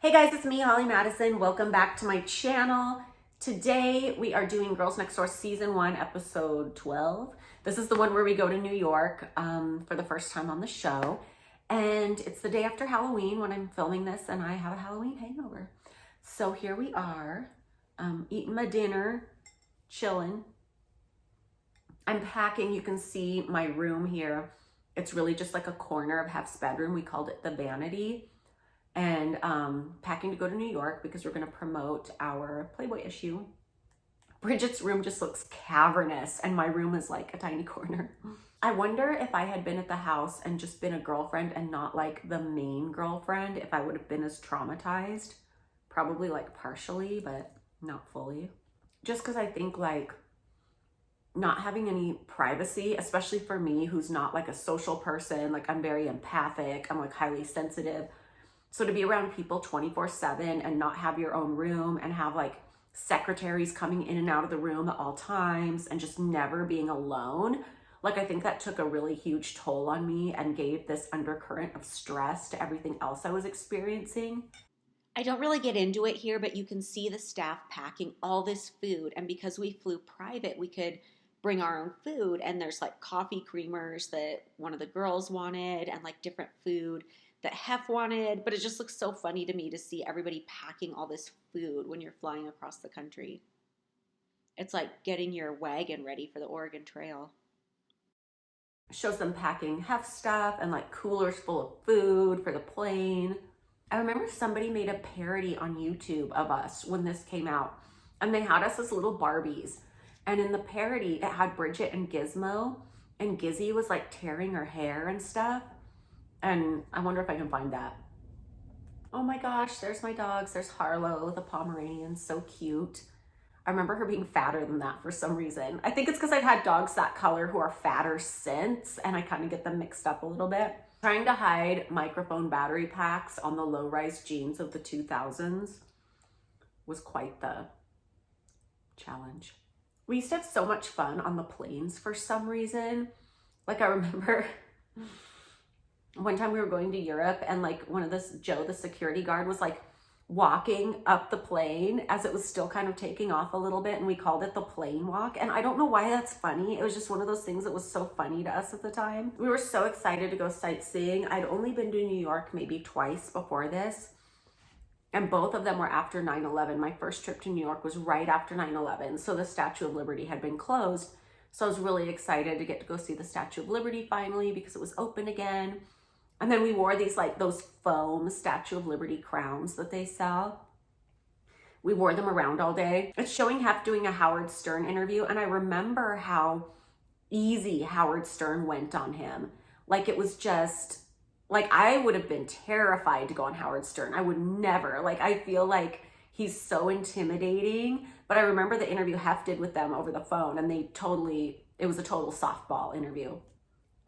Hey guys, it's me, Holly Madison. Welcome back to my channel. Today we are doing Girls Next Door Season 1, Episode 12. This is the one where we go to New York for the first time on the show. And it's the day after Halloween when I'm filming this and I have a Halloween hangover. So here we are, eating my dinner, chilling. I'm packing. You can see my room here. It's really just like a corner of Hef's bedroom. We called it the vanity. And packing to go to New York because we're going to promote our Playboy issue. Bridget's room just looks cavernous and my room is like a tiny corner. I wonder if I had been at the house and just been a girlfriend and not like the main girlfriend, if I would have been as traumatized. Probably like partially, but not fully. Just because I think like not having any privacy, especially for me who's not like a social person, like I'm very empathic, I'm like highly sensitive. So to be around people 24/7 and not have your own room and have like secretaries coming in and out of the room at all times and just never being alone, like I think that took a really huge toll on me and gave this undercurrent of stress to everything else I was experiencing. I don't really get into it here, but you can see the staff packing all this food. And because we flew private, we could bring our own food. And there's like coffee creamers that one of the girls wanted and like different food that Hef wanted. But it just looks so funny to me to see everybody packing all this food when you're flying across the country. It's like getting your wagon ready for the Oregon Trail. Shows them packing Hef stuff and like coolers full of food for the plane. I remember somebody made a parody on YouTube of us when this came out, and they had us as little Barbies. And in the parody, it had Bridget and Gizmo, and Gizzy was like tearing her hair and stuff. And I wonder if I can find that. Oh my gosh, there's my dogs. There's Harlow, the Pomeranian, so cute. I remember her being fatter than that for some reason. I think it's because I've had dogs that color who are fatter since, and I kind of get them mixed up a little bit. Trying to hide microphone battery packs on the low-rise jeans of the 2000s was quite the challenge. We used to have so much fun on the planes for some reason. Like I remember one time we were going to Europe and like Joe, the security guard, was like walking up the plane as it was still kind of taking off a little bit, and we called it the plane walk. And I don't know why that's funny. It was just one of those things that was so funny to us at the time. We were so excited to go sightseeing. I'd only been to New York maybe twice before this, and both of them were after 9/11. My first trip to New York was right after 9/11, so the Statue of Liberty had been closed. So I was really excited to get to go see the Statue of Liberty finally because it was open again. And then we wore these like those foam Statue of Liberty crowns that they sell. We wore them around all day. It's showing Hef doing a Howard Stern interview, and I remember how easy Howard Stern went on him. Like it was just, like I would have been terrified to go on Howard Stern. I would never, like I feel like he's so intimidating. But I remember the interview Hef did with them over the phone, and it was a total softball interview.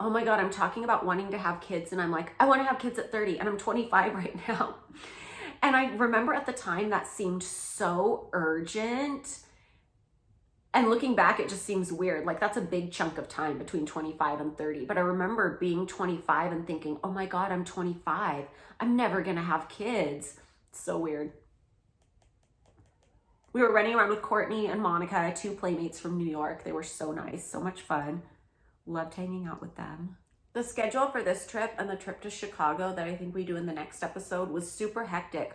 Oh my God, I'm talking about wanting to have kids and I'm like, I want to have kids at 30 and I'm 25 right now. And I remember at the time that seemed so urgent. And looking back, it just seems weird. Like that's a big chunk of time between 25 and 30. But I remember being 25 and thinking, oh my God, I'm 25. I'm never going to have kids. It's so weird. We were running around with Courtney and Monica, two playmates from New York. They were so nice, so much fun. Loved hanging out with them. The schedule for this trip and the trip to Chicago that I think we do in the next episode was super hectic.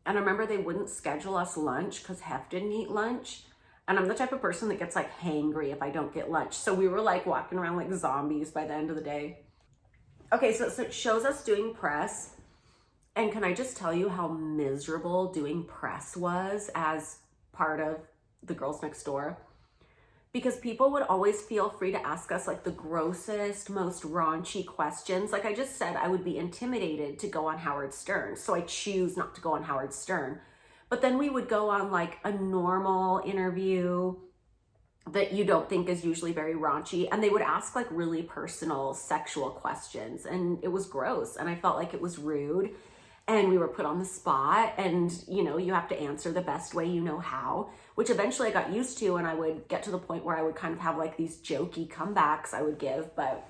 And I remember they wouldn't schedule us lunch because Hef didn't eat lunch. And I'm the type of person that gets like hangry if I don't get lunch. So we were like walking around like zombies by the end of the day. Okay, so it shows us doing press. And can I just tell you how miserable doing press was as part of the Girls Next Door? Because people would always feel free to ask us like the grossest, most raunchy questions. Like I just said, I would be intimidated to go on Howard Stern. So I choose not to go on Howard Stern. But then we would go on like a normal interview that you don't think is usually very raunchy. And they would ask like really personal sexual questions. And it was gross. And I felt like it was rude. And we were put on the spot, and you know, you have to answer the best way you know how, which eventually I got used to, and I would get to the point where I would kind of have like these jokey comebacks I would give, but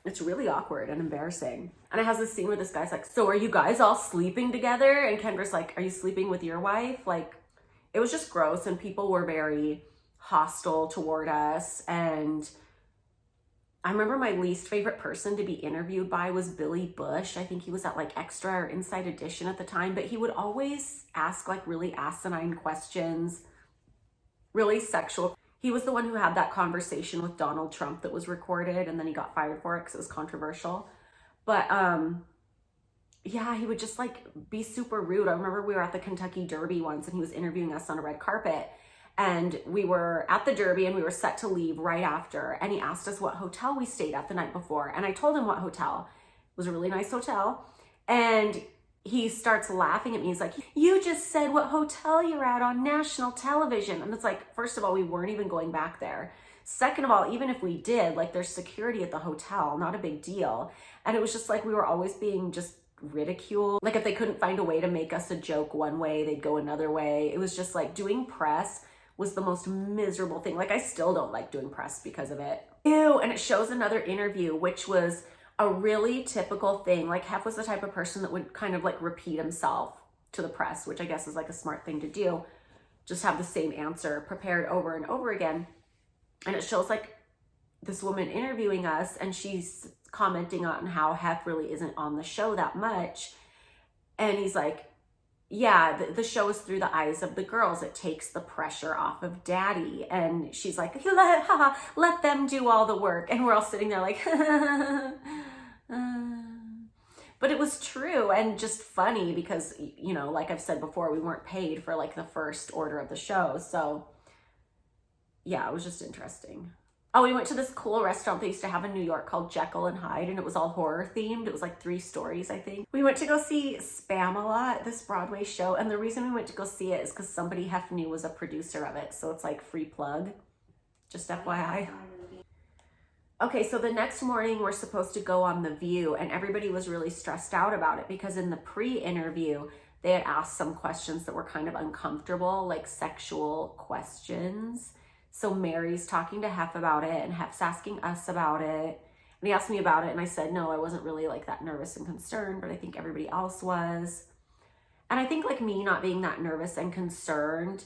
It's really awkward and embarrassing. And it has this scene where this guy's like, so are you guys all sleeping together? And Kendra's like, are you sleeping with your wife? Like, it was just gross, and people were very hostile toward us. And I remember my least favorite person to be interviewed by was Billy Bush. I think he was at like Extra or Inside Edition at the time, but he would always ask like really asinine questions, really sexual. He was the one who had that conversation with Donald Trump that was recorded, and then he got fired for it because it was controversial. But yeah, he would just like be super rude. I remember we were at the Kentucky Derby once, and he was interviewing us on a red carpet, and we were at the Derby and we were set to leave right after, and he asked us what hotel we stayed at the night before, and I told him what hotel. It was a really nice hotel, and he starts laughing at me. He's like, you just said what hotel you're at on national television. And it's like, first of all, we weren't even going back there. Second of all, even if we did, like, there's security at the hotel, not a big deal. And it was just like, we were always being just ridiculed. Like, if they couldn't find a way to make us a joke one way, they'd go another way. It was just like, doing press was the most miserable thing. Like, I still don't like doing press because of it. Ew. And it shows another interview, which was a really typical thing. Like, Hef was the type of person that would kind of like repeat himself to the press, which I guess is like a smart thing to do. Just have the same answer prepared over and over again. And it shows like this woman interviewing us, and she's commenting on how Hef really isn't on the show that much. And he's like, yeah, the show is through the eyes of the girls. It takes the pressure off of daddy. And she's like, let them do all the work. And we're all sitting there like, but it was true and just funny because, you know, like I've said before, we weren't paid for like the first order of the show. So yeah, it was just interesting. Oh, we went to this cool restaurant they used to have in New York called Jekyll and Hyde, and it was all horror themed. It was like 3 stories, I think. We went to go see Spam-A-Lot, this Broadway show, and the reason we went to go see it is because somebody Hef knew was a producer of it, so it's like free plug. Just FYI. Okay, so the next morning we're supposed to go on The View, and everybody was really stressed out about it because in the pre-interview, they had asked some questions that were kind of uncomfortable, like sexual questions. So Mary's talking to Hef about it, and Hef's asking us about it. And he asked me about it, and I said, no, I wasn't really like that nervous and concerned, but I think everybody else was. And I think like me not being that nervous and concerned,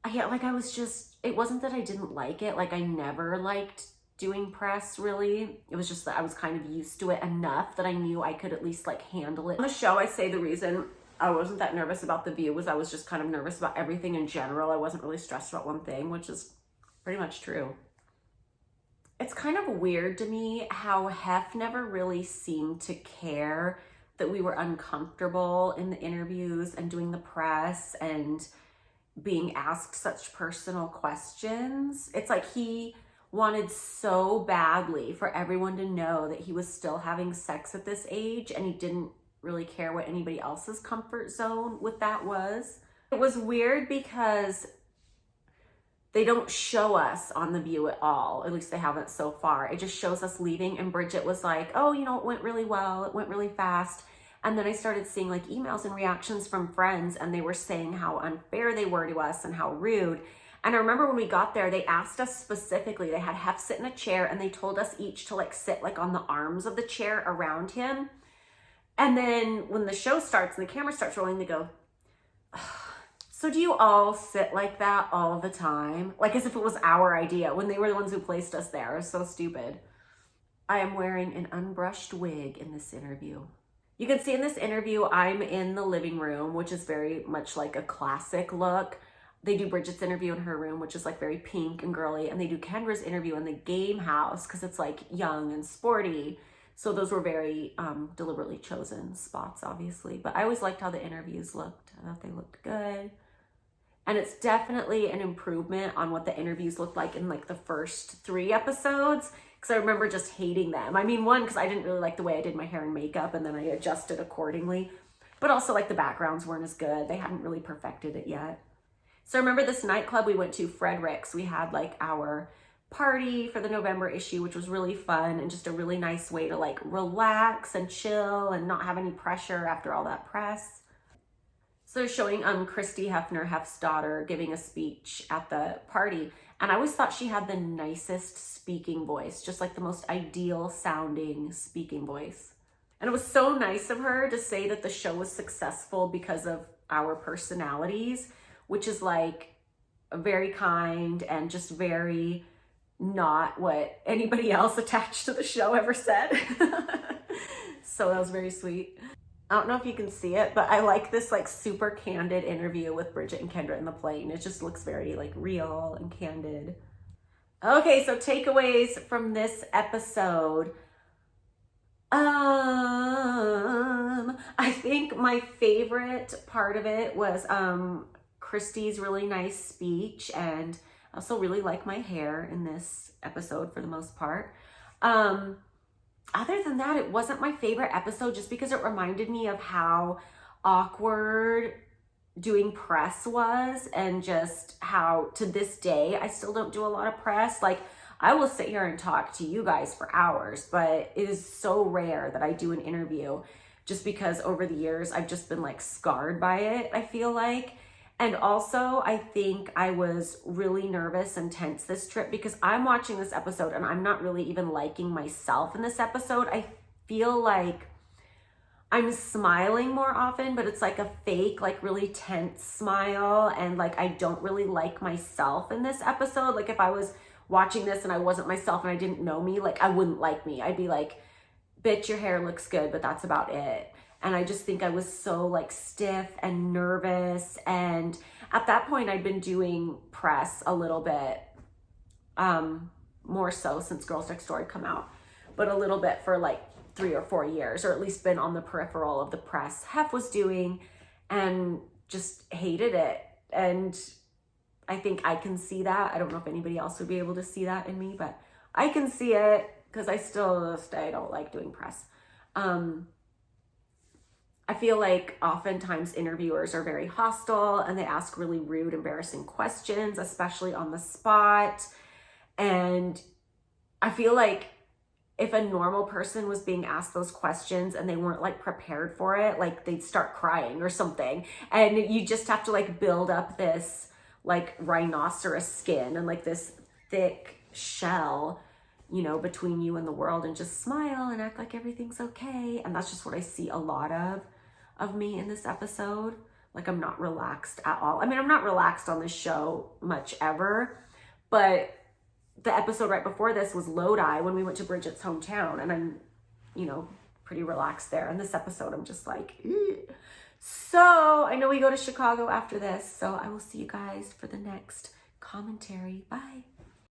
I was just, it wasn't that I didn't like it. Like, I never liked doing press, really. It was just that I was kind of used to it enough that I knew I could at least like handle it. On the show, I say the reason I wasn't that nervous about The View was I was just kind of nervous about everything in general. I wasn't really stressed about one thing, which is pretty much true. It's kind of weird to me how Hef never really seemed to care that we were uncomfortable in the interviews and doing the press and being asked such personal questions. It's like he wanted so badly for everyone to know that he was still having sex at this age, and he didn't really care what anybody else's comfort zone with that was. It was weird because they don't show us on The View at all. At least they haven't so far. It just shows us leaving, and Bridget was like, oh, you know, it went really well. It went really fast. And then I started seeing like emails and reactions from friends, and they were saying how unfair they were to us and how rude. And I remember when we got there, they asked us specifically, they had Hef sit in a chair, and they told us each to like sit like on the arms of the chair around him. And then when the show starts and the camera starts rolling, they go, so do you all sit like that all the time? Like as if it was our idea when they were the ones who placed us there. It was so stupid. I am wearing an unbrushed wig in this interview. You can see in this interview, I'm in the living room, which is very much like a classic look. They do Bridget's interview in her room, which is like very pink and girly. And they do Kendra's interview in the game house because it's like young and sporty. So those were very deliberately chosen spots, obviously. But I always liked how the interviews looked. I thought they looked good. And it's definitely an improvement on what the interviews looked like in like the first 3 episodes. Because I remember just hating them. I mean, one, because I didn't really like the way I did my hair and makeup, and then I adjusted accordingly. But also like the backgrounds weren't as good. They hadn't really perfected it yet. So I remember this nightclub we went to, Frederick's. We had like our party for the November issue, which was really fun and just a really nice way to like relax and chill and not have any pressure after all that press. So they're showing Christy Hefner, Hef's daughter, giving a speech at the party. And I always thought she had the nicest speaking voice, just like the most ideal sounding speaking voice. And it was so nice of her to say that the show was successful because of our personalities, which is like very kind and just very not what anybody else attached to the show ever said. So that was very sweet. I don't know if you can see it, but I like this like super candid interview with Bridget and Kendra in the plane. It just looks very like real and candid. Okay, so takeaways from this episode. I think my favorite part of it was Christy's really nice speech, and I also really like my hair in this episode for the most part. Other than that, it wasn't my favorite episode just because it reminded me of how awkward doing press was, and just how to this day I still don't do a lot of press. Like, I will sit here and talk to you guys for hours, but it is so rare that I do an interview, just because over the years I've just been like scarred by it, I feel like. And also, I think I was really nervous and tense this trip because I'm watching this episode and I'm not really even liking myself in this episode. I feel like I'm smiling more often, but it's like a fake, like really tense smile. And like, I don't really like myself in this episode. Like, if I was watching this and I wasn't myself and I didn't know me, like, I wouldn't like me. I'd be like, bitch, your hair looks good, but that's about it. And I just think I was so like stiff and nervous. And at that point I'd been doing press a little bit, more so since Girls Next Door had come out, but a little bit for like 3 or 4 years, or at least been on the peripheral of the press Hef was doing, and just hated it. And I think I can see that. I don't know if anybody else would be able to see that in me, but I can see it because I don't like doing press. I feel like oftentimes interviewers are very hostile and they ask really rude, embarrassing questions, especially on the spot. And I feel like if a normal person was being asked those questions and they weren't like prepared for it, like they'd start crying or something. And you just have to like build up this like rhinoceros skin and like this thick shell, you know, between you and the world, and just smile and act like everything's okay. And that's just what I see a lot of me in this episode. Like, I'm not relaxed at all. I mean, I'm not relaxed on this show much ever, but the episode right before this was Lodi, when we went to Bridget's hometown, and I'm, you know, pretty relaxed there. And this episode, I'm just like, ugh. So I know we go to Chicago after this, so I will see you guys for the next commentary. Bye.